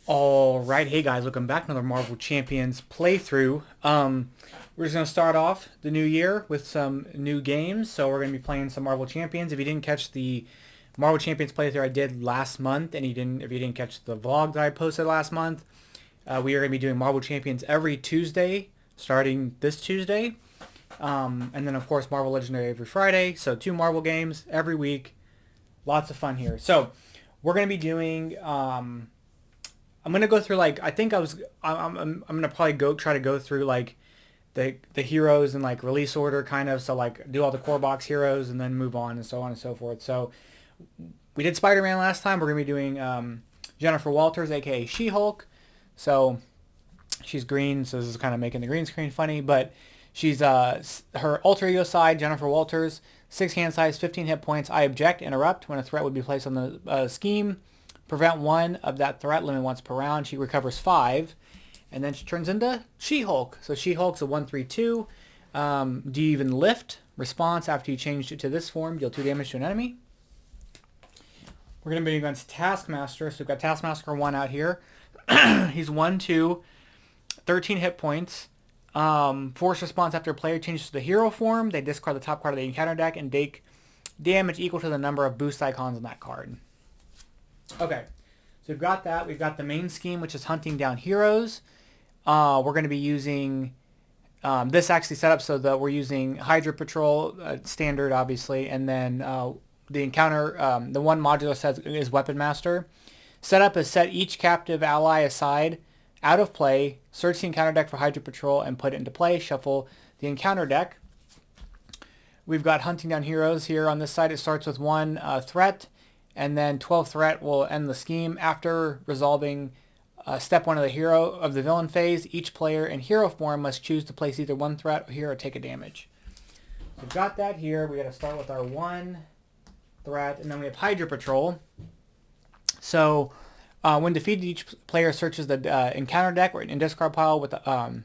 Alright, hey guys, welcome back to another Marvel Champions playthrough. We're just going to start off the new year with some new games. So we're going to be playing some Marvel Champions. If you didn't catch the Marvel Champions playthrough I did last month, and if you didn't catch the vlog that I posted last month, we are going to be doing Marvel Champions every Tuesday, starting this Tuesday. And then of course Marvel Legendary every Friday. So 2 Marvel games every week. Lots of fun here. So we're going to be doing... I'm gonna go through like I'm gonna probably try to go through like the heroes in like release order kind of, so like do all the core box heroes and then move on and so on and so forth. So we did Spider-Man last time. We're gonna be doing Jennifer Walters, aka She-Hulk. So she's green, so this is kind of making the green screen funny, but she's her alter ego side, Jennifer Walters, 6 hand size, 15 hit points. I object, interrupt when a threat would be placed on the scheme. Prevent 1 of that threat, limit once per round. She recovers 5, and then she turns into She-Hulk. So She-Hulk's a 1/3/2. Do you even lift? Response: after you changed it to this form, deal 2 damage to an enemy. We're going to be against Taskmaster. So we've got Taskmaster 1 out here. He's 1/2, 13 hit points. Force response: after a player changes to the hero form, they discard the top card of the encounter deck and take damage equal to the number of boost icons on that card. Okay, so we've got that. We've got the main scheme, which is hunting down heroes. We're going to be using this actually set up so that we're using Hydra Patrol standard, obviously, and then the encounter, the one modular set is Weapon Master. Setup is set each captive ally aside, out of play, search the encounter deck for Hydra Patrol and put it into play. Shuffle the encounter deck. We've got hunting down heroes here on this side. It starts with 1 threat. And then 12 threat will end the scheme. After resolving step 1 of the hero of the villain phase, each player in hero form must choose to place either 1 threat here or take a damage. So we've got that here. We got to start with our 1 threat, and then we have Hydra Patrol. So when defeated, each player searches the encounter deck or in discard pile with the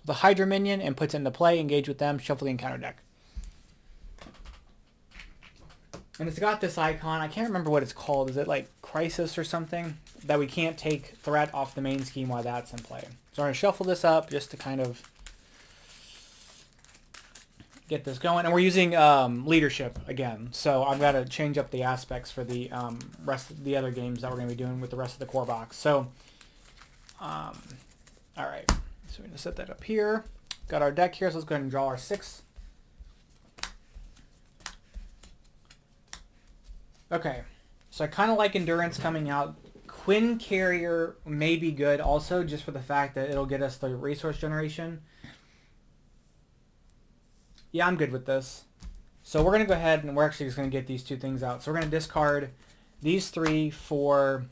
Hydra minion and puts it into play. Engage with them. Shuffle the encounter deck. And it's got this icon. I can't remember what it's called. Is it like Crisis or something? That we can't take threat off the main scheme while that's in play. So I'm going to shuffle this up just to kind of get this going. And we're using leadership again. So I've got to change up the aspects for the rest of the other games that we're going to be doing with the rest of the core box. So, all right. So we're going to set that up here. Got our deck here. So let's go ahead and draw our 6. Okay, so I kind of like Endurance coming out. Quinn Carrier may be good also, just for the fact that it'll get us the resource generation. Yeah, I'm good with this. So we're going to go ahead and we're actually just going to get these 2 things out. So we're going to discard these 3 for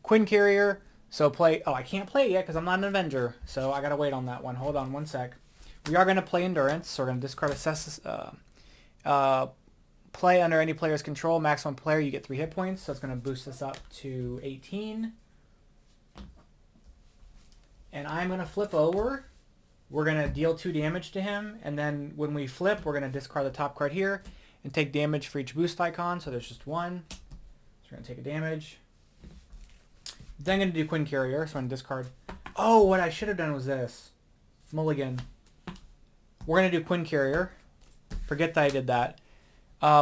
Quinn Carrier. So play... Oh, I can't play it yet because I'm not an Avenger. So I got to wait on that one. Hold on 1 sec. We are going to play Endurance. So we're going to discard Assess... play under any player's control. Maximum player, you get 3 hit points. So it's going to boost this up to 18. And I'm going to flip over. We're going to deal 2 damage to him. And then when we flip, we're going to discard the top card here and take damage for each boost icon. So there's just 1. So we're going to take a damage. Then I'm going to do Quinn Carrier. So I'm going to discard. Oh, what I should have done was this. Mulligan. We're going to do Quinn Carrier. Forget that I did that.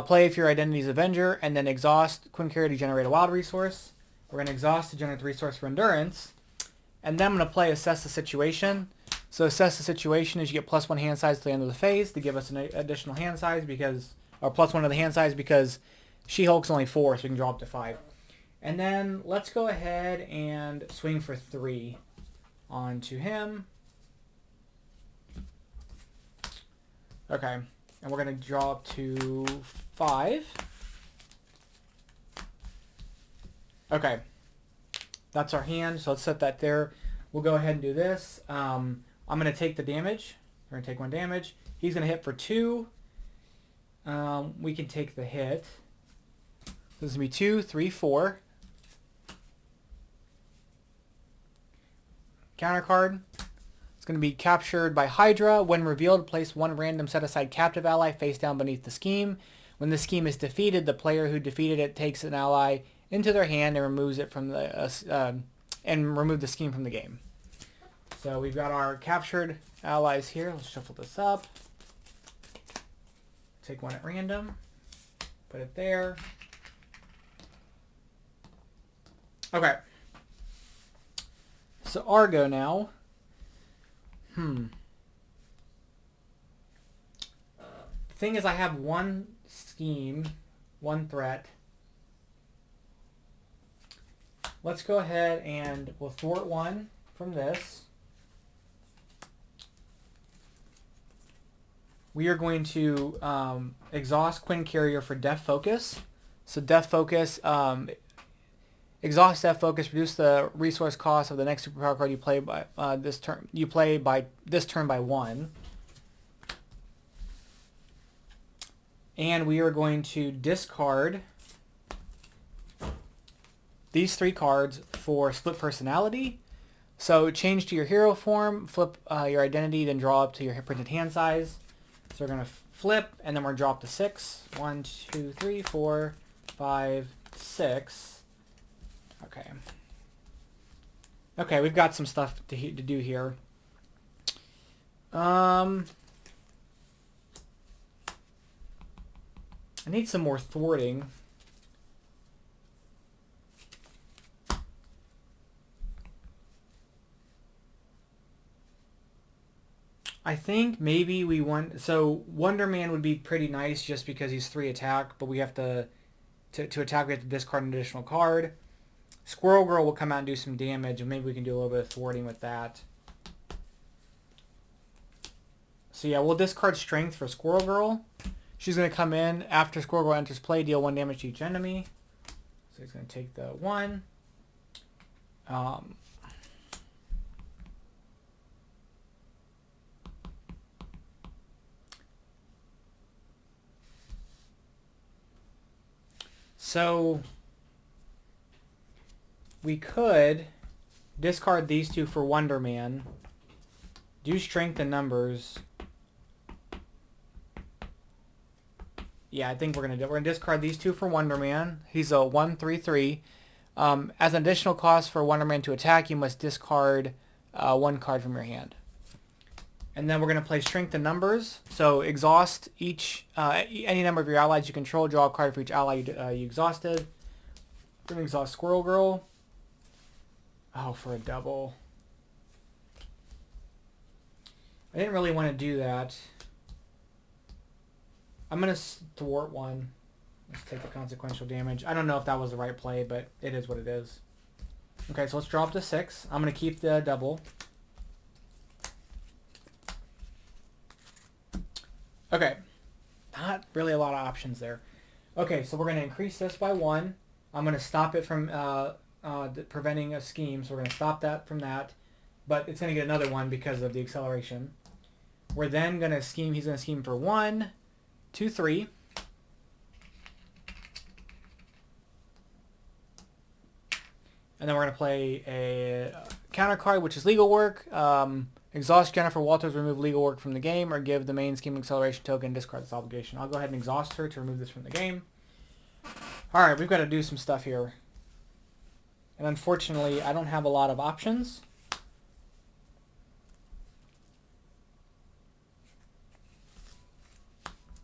Play if your identity is Avenger, and then exhaust Quinn Carrier to generate a wild resource. We're going to exhaust to generate the resource for Endurance. And then I'm going to play Assess the Situation. So Assess the Situation is you get +1 hand size to the end of the phase to give us an additional hand size because, or +1 of the hand size because She-Hulk's only 4, so we can draw up to 5. And then let's go ahead and swing for 3 onto him. Okay. And we're going to draw up to 5. Okay. That's our hand. So let's set that there. We'll go ahead and do this. I'm going to take the damage. We're going to take 1 damage. He's going to hit for 2. We can take the hit. This is going to be 2, 3, 4. Counter card. It's going to be captured by Hydra. When revealed, place 1 random set-aside captive ally face down beneath the scheme. When the scheme is defeated, the player who defeated it takes an ally into their hand and removes it from the and remove the scheme from the game. So we've got our captured allies here. Let's shuffle this up. Take one at random. Put it there. Okay. So Argo now. The thing is, I have one scheme, one threat. Let's go ahead and we'll thwart one from this. We are going to exhaust Quinn Carrier for Death Focus. So Death Focus, exhaust Death Focus, reduce the resource cost of the next superpower card you play by this turn. You play by this turn by 1. And we are going to discard these 3 cards for Split Personality. So change to your hero form, flip your identity, then draw up to your printed hand size. So we're going to flip, and then we're going to drop to 6. 1, 2, 3, 4, 5, 6. Okay. Okay, we've got some stuff to do here. I need some more thwarting. I think maybe we want... So Wonder Man would be pretty nice just because he's 3 attack, but we have to attack, we have to discard an additional card. Squirrel Girl will come out and do some damage, and maybe we can do a little bit of thwarting with that. So yeah, we'll discard Strength for Squirrel Girl. She's going to come in after Squirrel Girl enters play, deal 1 damage to each enemy. So he's going to take the 1. So we could discard these 2 for Wonder Man, do Strength and Numbers. Yeah, I think we're gonna discard these 2 for Wonder Man. He's a 1/3/3. As an additional cost for Wonder Man to attack, you must discard 1 card from your hand. And then we're gonna play Strength and Numbers. So exhaust any number of your allies you control. Draw a card for each ally you exhausted. We're gonna exhaust Squirrel Girl. Oh, for a double. I didn't really want to do that. I'm going to thwart one. Let's take the consequential damage. I don't know if that was the right play, but it is what it is. Okay, so let's drop to 6. I'm going to keep the double. Okay. Not really a lot of options there. Okay, so we're going to increase this by 1. I'm going to stop it from preventing a scheme, so we're going to stop that from that. But it's going to get another 1 because of the acceleration. We're then going to scheme, he's going to scheme for 1, 2, 3. And then we're going to play a counter card, which is Legal Work. Exhaust Jennifer Walters, remove Legal Work from the game, or give the main scheme acceleration token, discard this obligation. I'll go ahead and exhaust her to remove this from the game. Alright, we've got to do some stuff here. And unfortunately, I don't have a lot of options.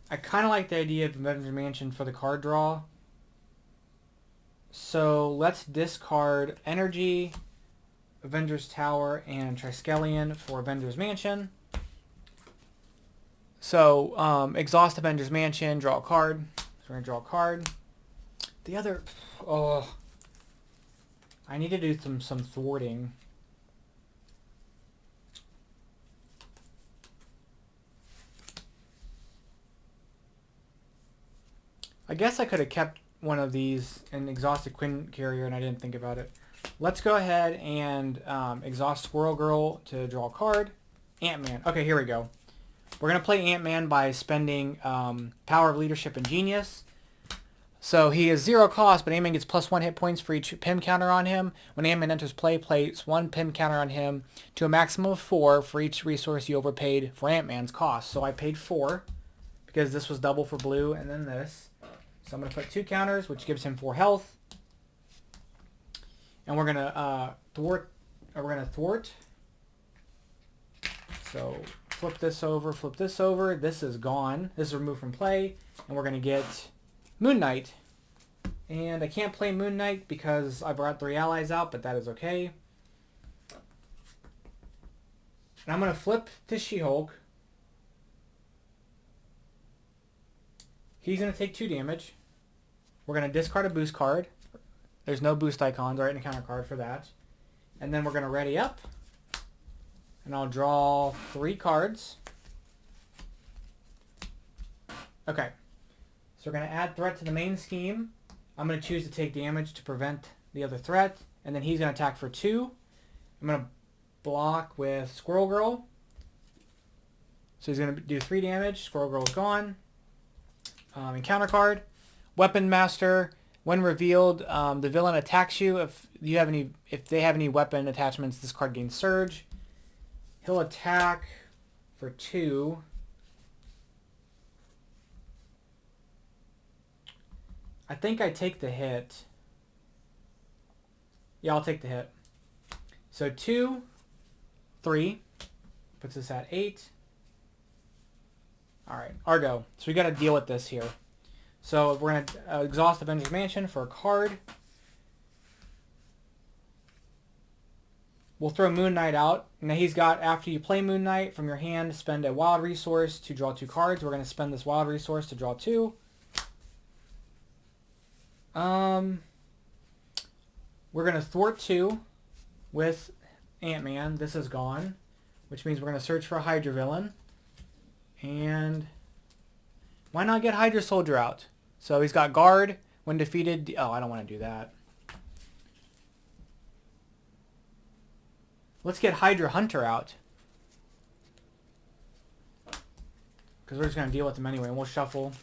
I kind of like the idea of Avengers Mansion for the card draw. So let's discard Energy, Avengers Tower, and Triskelion for Avengers Mansion. So exhaust Avengers Mansion, draw a card. So we're going to draw a card. The other... Oh, I need to do some thwarting. I guess I could have kept one of these and exhausted Quinn Carrier, and I didn't think about it. Let's go ahead and exhaust Squirrel Girl to draw a card. Ant-Man. Okay, here we go. We're going to play Ant-Man by spending Power of Leadership and Genius. So he is 0 cost, but Ant-Man gets +1 hit points for each PIM counter on him. When Ant-Man enters play, place 1 PIM counter on him to a maximum of 4 for each resource you overpaid for Ant-Man's cost. So I paid 4 because this was double for blue and then this. So I'm going to put 2 counters, which gives him 4 health. And we're gonna thwart. We're gonna thwart. So flip this over, flip this over. This is gone. This is removed from play, and we're gonna get Moon Knight. And I can't play Moon Knight because I brought 3 allies out, but that is okay. And I'm gonna flip to She-Hulk. He's gonna take 2 damage. We're gonna discard a boost card. There's no boost icons, right? And a counter card for that. And then we're gonna ready up. And I'll draw 3 cards. Okay. So we're going to add threat to the main scheme. I'm going to choose to take damage to prevent the other threat. And then he's going to attack for 2. I'm going to block with Squirrel Girl. So he's going to do 3 damage. Squirrel Girl is gone. And counter card. Weapon Master. When revealed, the villain attacks you. If they have any weapon attachments, this card gains Surge. He'll attack for 2. I think I take the hit. Yeah, I'll take the hit. So 2, 3. Puts us at 8. Alright, Argo. So we got to deal with this here. So we're going to exhaust Avengers Mansion for a card. We'll throw Moon Knight out. Now he's got, after you play Moon Knight from your hand, spend a wild resource to draw 2 cards. We're going to spend this wild resource to draw 2. We're going to thwart 2 with Ant-Man. This is gone, which means we're going to search for a Hydra villain. And why not get Hydra Soldier out? So he's got Guard. When defeated... Oh, I don't want to do that. Let's get Hydra Hunter out. Because we're just going to deal with them anyway. And we'll shuffle.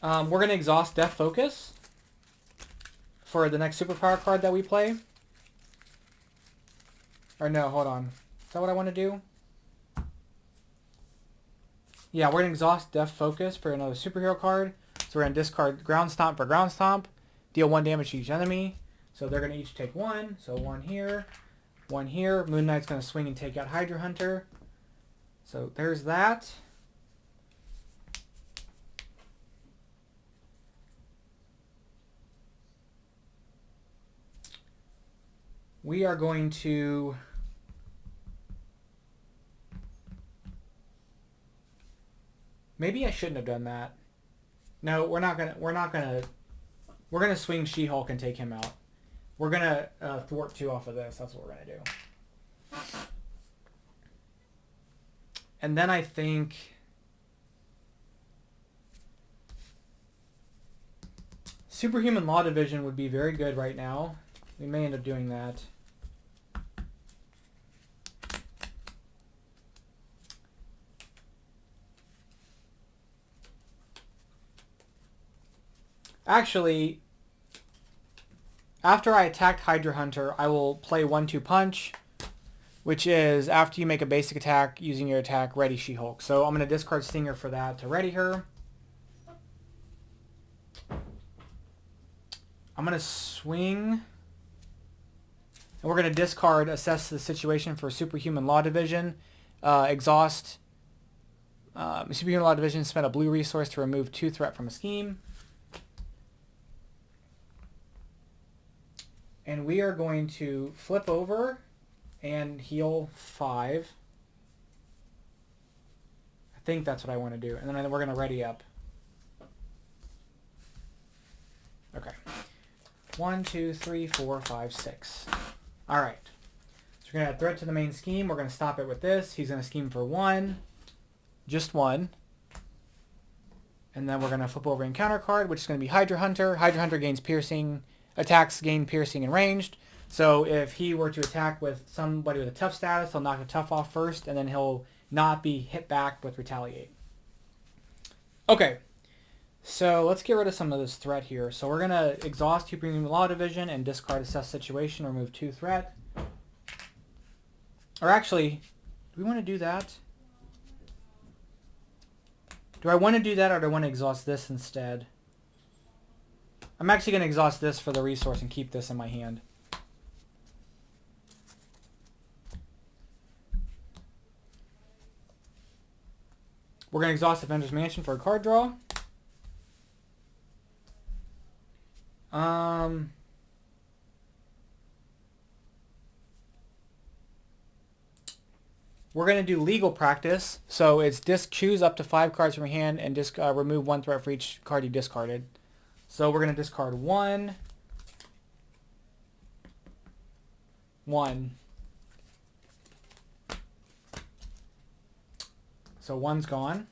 We're going to exhaust Death Focus for the next superpower card that we play. Or no, hold on. Is that what I want to do? Yeah, we're going to exhaust Death Focus for another superhero card. So we're going to discard Ground Stomp for Ground Stomp. Deal 1 damage to each enemy. So they're going to each take 1. So 1 here. 1 here. Moon Knight's going to swing and take out Hydra Hunter. So there's that. We are going to... Maybe I shouldn't have done that. No, we're gonna swing She-Hulk and take him out. We're gonna thwart 2 off of this. That's what we're gonna do. And then I think Superhuman Law Division would be very good right now. We may end up doing that. Actually, after I attacked Hydra Hunter, I will play 1-2 Punch, which is after you make a basic attack using your attack, ready She-Hulk. So I'm going to discard Stinger for that to ready her. I'm going to swing, and we're going to discard Assess the Situation for Superhuman Law Division. Exhaust Superhuman Law Division, spend a blue resource to remove 2 threat from a scheme. And we are going to flip over and heal 5. I think that's what I want to do. And then we're going to ready up. Okay. 1, 2, 3, 4, 5, 6. All right. So we're going to add threat to the main scheme. We're going to stop it with this. He's going to scheme for 1. Just 1. And then we're going to flip over and counter card, which is going to be Hydra Hunter. Hydra Hunter gains piercing. Attacks gain piercing and ranged. So if he were to attack with somebody with a tough status, he'll knock the tough off first, and then he'll not be hit back with retaliate. Okay. So let's get rid of some of this threat here. So we're going to exhaust Superhuman Law Division and discard Assess Situation, remove 2 threat. Or actually, do we want to do that? Do I want to do that or do I want to exhaust this instead? I'm actually going to exhaust this for the resource and keep this in my hand. We're going to exhaust Avengers Mansion for a card draw. We're going to do legal practice. So it's choose up to 5 cards from your hand and remove 1 threat for each card you discarded. So we're going to discard 1. So 1's gone.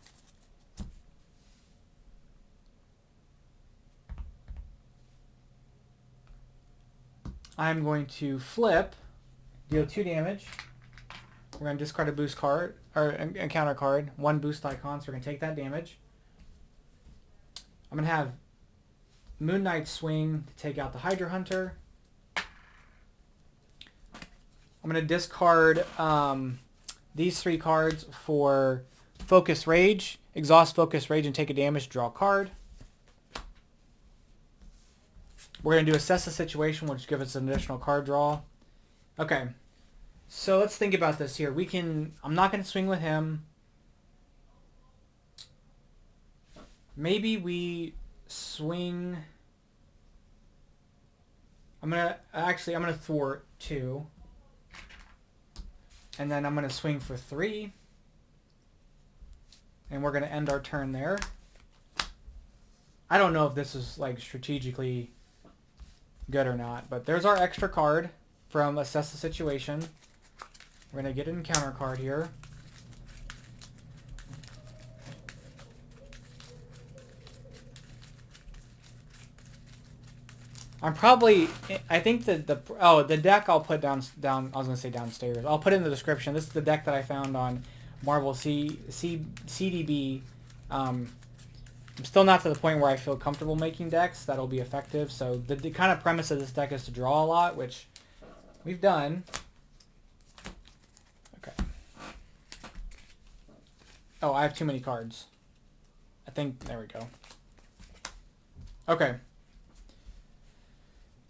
I'm going to flip, deal 2 damage. We're going to discard a boost card, or a counter card, 1 boost icon, so we're going to take that damage. I'm going to have Moon Knight swing to take out the Hydra Hunter. I'm going to discard these 3 cards for Focus Rage, exhaust Focus Rage and take a damage, draw a card. We're going to do Assess the Situation, which gives us an additional card draw. Okay. So let's think about this here. I'm not going to swing with him. Maybe we swing. I'm going to thwart 2. And then I'm going to swing for 3. And we're going to end our turn there. I don't know if this is like strategically good or not, but there's our extra card from Assess the Situation. We're going to get an encounter card here. I think that the deck I'll put down, I was going to say downstairs. I'll put it in the description. This is the deck that I found on Marvel CDB. I'm still not to the point where I feel comfortable making decks that'll be effective. So the kind of premise of this deck is to draw a lot, which we've done. Okay. Oh, I have too many cards. I think, there we go. Okay.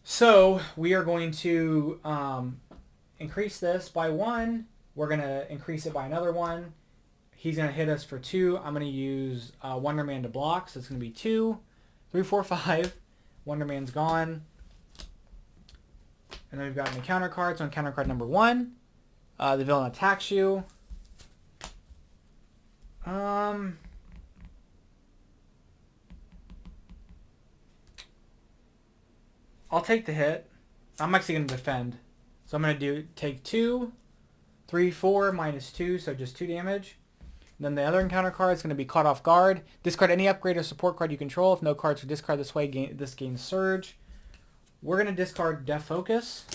So we are going to increase this by 1. We're going to increase it by another 1. He's going to hit us for 2. I'm going to use Wonder Man to block. So it's going to be 2, 3, 4, 5. Wonder Man's gone. And then we've got an encounter card. So encounter card number 1. The villain attacks you. I'll take the hit. I'm actually going to defend. So I'm going to take 2, 3, 4, minus 2, so just 2 damage. Then the other encounter card is going to be Caught Off Guard. Discard any upgrade or support card you control. If no cards are discarded this way, this gains Surge. We're going to discard Death Focus.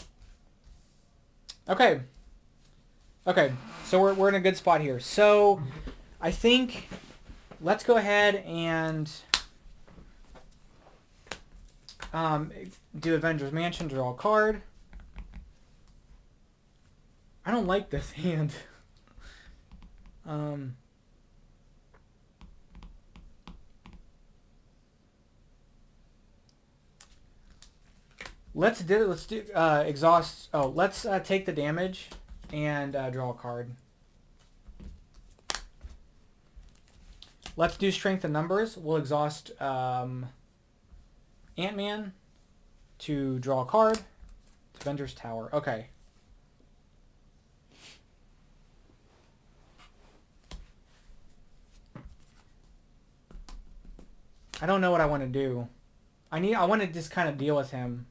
Okay. Okay, so we're in a good spot here. So I think let's go ahead and do Avengers Mansion, draw a card. I don't like this hand. Let's exhaust. Oh, let's take the damage and draw a card. Let's do Strength and Numbers. We'll exhaust Ant-Man to draw a card. Avengers Tower. Okay. I don't know what I want to do. I want to just kind of deal with him.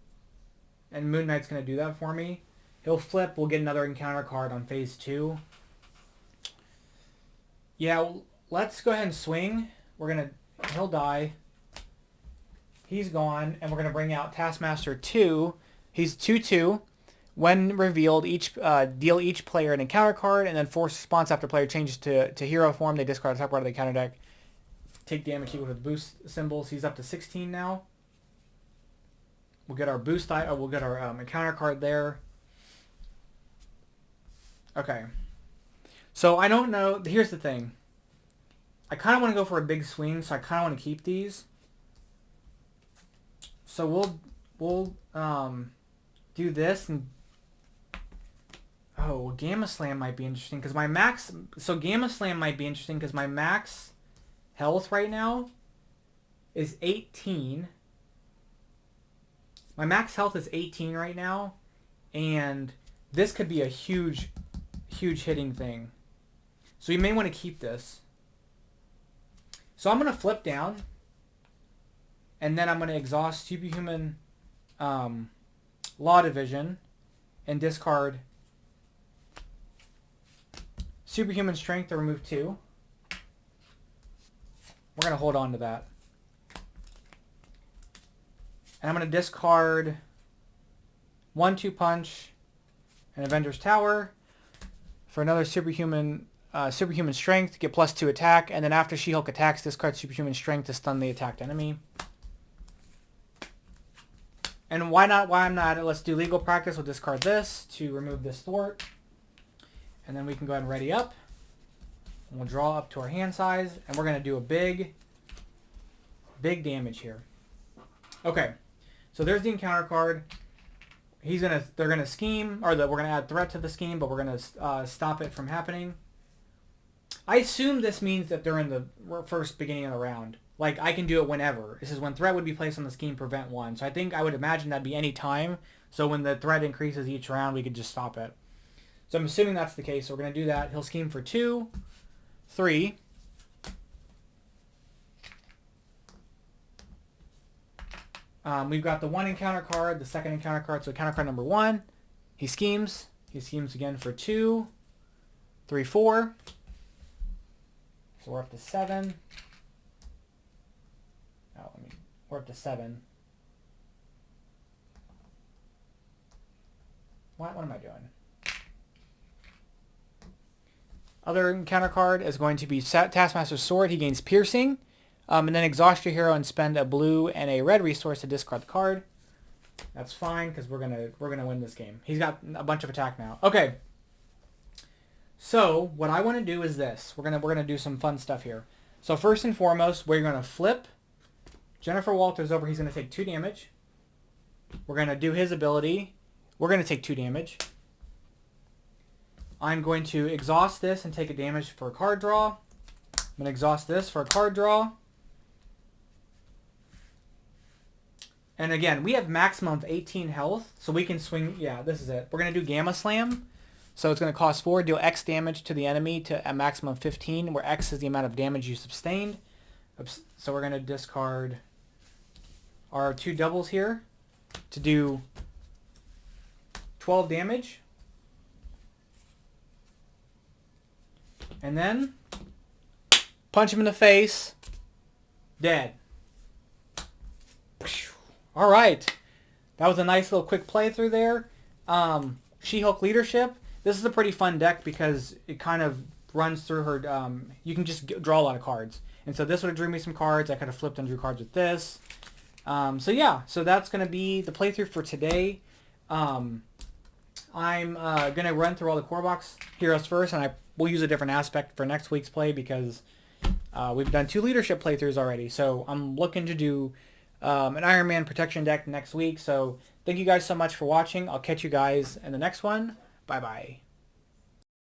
And Moon Knight's going to do that for me. He'll flip. We'll get another encounter card on phase 2. Yeah, let's go ahead and swing. He'll die. He's gone. And we're going to bring out Taskmaster 2. He's 2/2. When revealed, deal each player an encounter card, and then force response after player changes to hero form. They discard a top part of the counter deck. Take damage equal to the boost symbols. He's up to 16 now. We'll get our we'll get our encounter card there. Okay. So I don't know. Here's the thing. I kind of want to go for a big swing, so I kind of want to keep these. So we'll do this, and oh, Gamma Slam might be interesting because my max. So Gamma Slam might be interesting because my max health right now is 18. My max health is 18 right now, and this could be a huge hitting thing. So you may want to keep this. So I'm going to flip down, and then I'm going to exhaust Superhuman Law Division and discard Superhuman Strength to remove 2. We're going to hold on to that. And I'm going to discard 1-2 Punch and Avenger's Tower for another Superhuman Strength to get +2 attack, and then after She-Hulk attacks, discard Superhuman Strength to stun the attacked enemy. And why not? Why I'm not? Let's do Legal Practice. We'll discard this to remove this thwart, and then we can go ahead and ready up. And we'll draw up to our hand size, and we're going to do a big damage here. Okay, so there's the encounter card. They're gonna scheme, or we're gonna add threat to the scheme, but we're gonna stop it from happening. I assume this means that they're in the first beginning of the round. Like, I can do it whenever. This is when threat would be placed on the scheme, prevent 1. So I would imagine that'd be any time. So when the threat increases each round, we could just stop it. So I'm assuming that's the case. So we're going to do that. He'll scheme for 2, 3. We've got the 1 encounter card, the 2nd encounter card. So encounter card number 1, he schemes. He schemes again for 2, 3, 4. So we're up to 7. Oh, we're up to 7. What am I doing? Other encounter card is going to be Taskmaster's Sword. He gains Piercing. And then exhaust your hero and spend a blue and a red resource to discard the card. That's fine because we're gonna win this game. He's got a bunch of attack now. Okay. So what I want to do is this. We're gonna do some fun stuff here. So first and foremost, we're gonna flip Jennifer Walters over. He's gonna take 2 damage. We're gonna do his ability. We're gonna take 2 damage. I'm going to exhaust this and take a damage for a card draw. I'm gonna exhaust this for a card draw. And again, we have maximum of 18 health, so we can swing. Yeah, this is it. We're going to do Gamma Slam. So it's going to cost 4, deal X damage to the enemy to a maximum of 15, where X is the amount of damage you sustained. So we're going to discard our 2 doubles here to do 12 damage. And then punch him in the face. Dead. All right. That was a nice little quick playthrough there. She-Hulk Leadership. This is a pretty fun deck because it kind of runs through her... you can just draw a lot of cards. And so this would have drew me some cards. I could have flipped and drew cards with this. So yeah, so that's going to be the playthrough for today. I'm going to run through all the core box heroes first, and we'll use a different aspect for next week's play because we've done 2 leadership playthroughs already. So I'm looking to do an Iron Man protection deck next week. So thank you guys so much for watching. I'll catch you guys in the next one. Bye-bye.